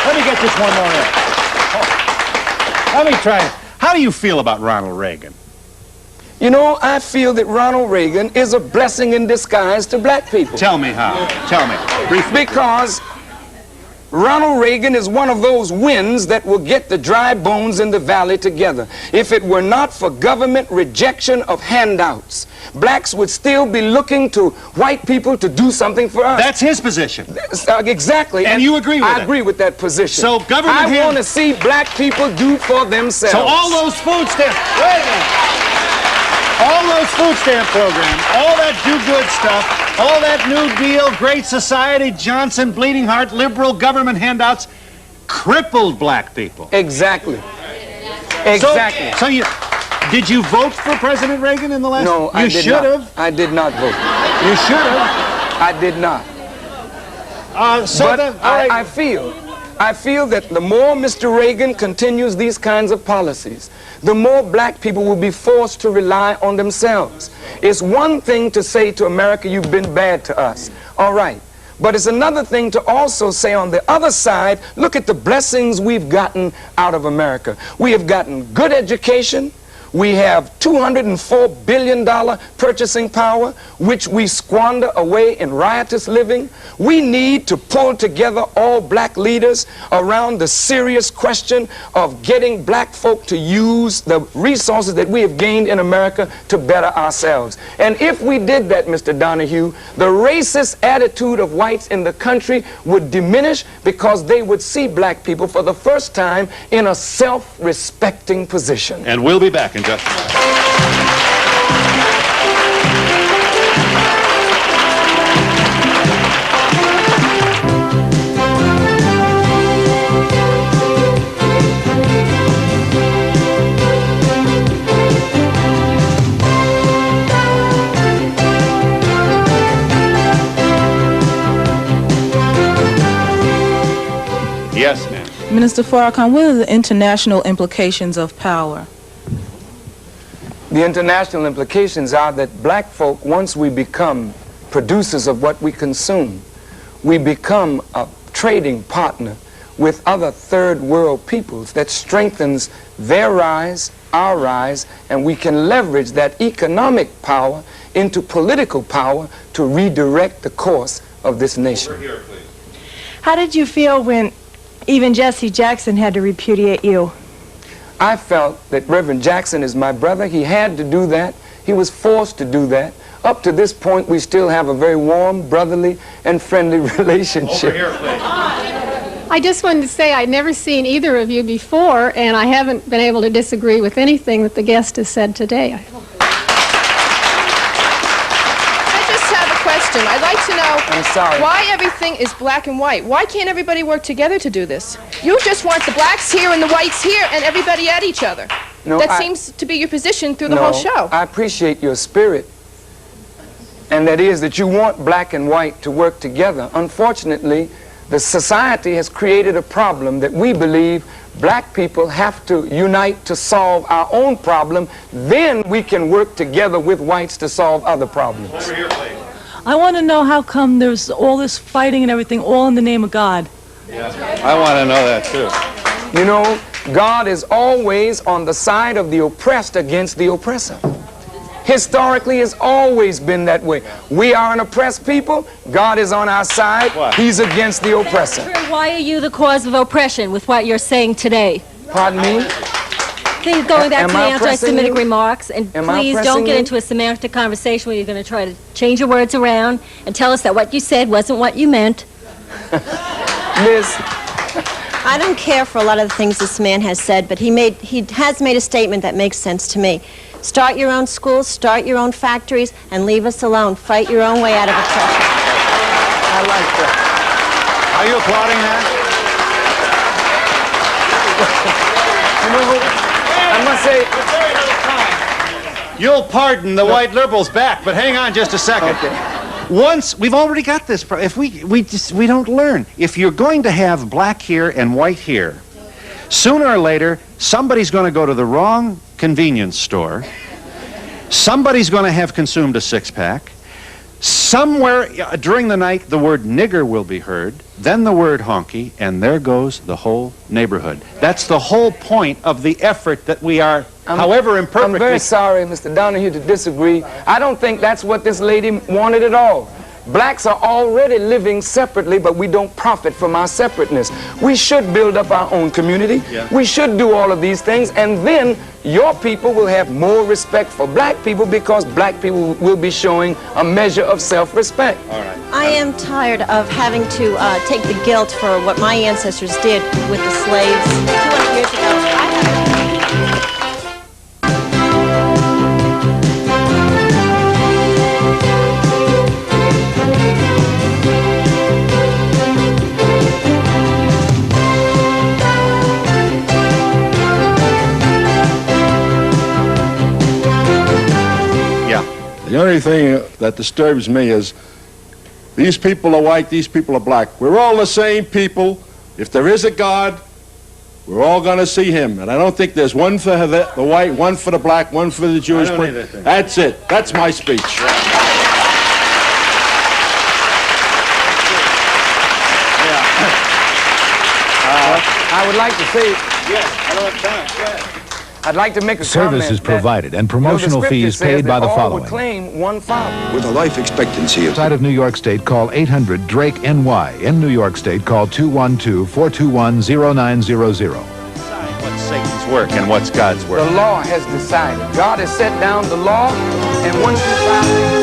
Let me get this one more in. Oh. Let me try it. How do you feel about Ronald Reagan? You know, I feel that Ronald Reagan is a blessing in disguise to black people. Tell me how. Tell me. Briefly. Because Ronald Reagan is one of those winds that will get the dry bones in the valley together. If it were not for government rejection of handouts, blacks would still be looking to white people to do something for us. That's his position. Exactly. And you agree with it? I agree with that position. So government I want to see black people do for themselves. So all those food stamps, wait a minute. All those food stamp programs, all that do-good stuff, all that New Deal, Great Society, Johnson, Bleeding Heart, liberal government handouts, crippled black people. Exactly. Exactly. So did you vote for President Reagan in the last? No, I did not. You should have. I did not vote. You should have. I did not. I feel that the more Mr. Reagan continues these kinds of policies, the more black people will be forced to rely on themselves. It's one thing to say to America, you've been bad to us. All right. But it's another thing to also say on the other side, look at the blessings we've gotten out of America. We have gotten good education. We have $204 billion purchasing power, which we squander away in riotous living. We need to pull together all black leaders around the serious question of getting black folk to use the resources that we have gained in America to better ourselves. And if we did that, Mr. Donahue, the racist attitude of whites in the country would diminish because they would see black people for the first time in a self-respecting position. And we'll be back in just a minute. Yes, ma'am. Minister Farakhan, what are the international implications of power? The international implications are that black folk, once we become producers of what we consume, we become a trading partner with other third world peoples that strengthens their rise, our rise, and we can leverage that economic power into political power to redirect the course of this nation. Over here, please. How did you feel when even Jesse Jackson had to repudiate you? I felt that Reverend Jackson is my brother. He had to do that. He was forced to do that. Up to this point, we still have a very warm, brotherly, and friendly relationship. Over here, please. I just wanted to say I'd never seen either of you before, and I haven't been able to disagree with anything that the guest has said today. I just have a question. I'd like to know why everything is black and white. Why can't everybody work together to do this? You just want the blacks here and the whites here and everybody at each other. No, that seems to be your position through the whole show. I appreciate your spirit, and that is that you want black and white to work together. Unfortunately, the society has created a problem that we believe black people have to unite to solve our own problem. Then we can work together with whites to solve other problems. Over here, please. I want to know how come there's all this fighting and everything all in the name of God. Yeah, I want to know that too. You know, God is always on the side of the oppressed against the oppressor. Historically, it's always been that way. We are an oppressed people. God is on our side. What? He's against the oppressor. Why are you the cause of oppression with what you're saying today? Pardon me? Please, going back Am to the I oppressing anti-Semitic you? remarks, and Am I please oppressing don't get you? into a semantic conversation where you're going to try to change your words around and tell us that what you said wasn't what you meant. Miss, I don't care for a lot of the things this man has said, but he has made a statement that makes sense to me. Start your own schools, start your own factories, and leave us alone. Fight your own way out of oppression. I like that. Are you applauding that? You know, I must say, You'll pardon the white liberals back, but hang on just a second. Once we've already got this, if we don't learn. If you're going to have black here and white here, sooner or later somebody's going to go to the wrong convenience store. Somebody's going to have consumed a six-pack. Somewhere during the night, the word nigger will be heard, then the word honky, and there goes the whole neighborhood. That's the whole point of the effort that we are, however imperfectly... I'm very sorry, Mr. Donahue, to disagree. I don't think that's what this lady wanted at all. Blacks are already living separately, but we don't profit from our separateness. We should build up our own community. Yeah. We should do all of these things, and then your people will have more respect for black people because black people will be showing a measure of self-respect. All right. I am tired of having to take the guilt for what my ancestors did with the slaves 200 years ago. The only thing that disturbs me is these people are white, these people are black. We're all the same people. If there is a God, we're all going to see him. And I don't think there's one for the white, one for the black, one for the Jewish. That's it. That's my speech. I would like to say... Yes, I don't have time. Go ahead. I'd like to make a Service is provided and promotional fees paid by the following. Would claim one father. With a life expectancy of... Outside of New York State, call 800-DRAKE-NY. In New York State, call 212-421-0900. What's Satan's work and what's God's work? The law has decided. God has set down the law, and once you file...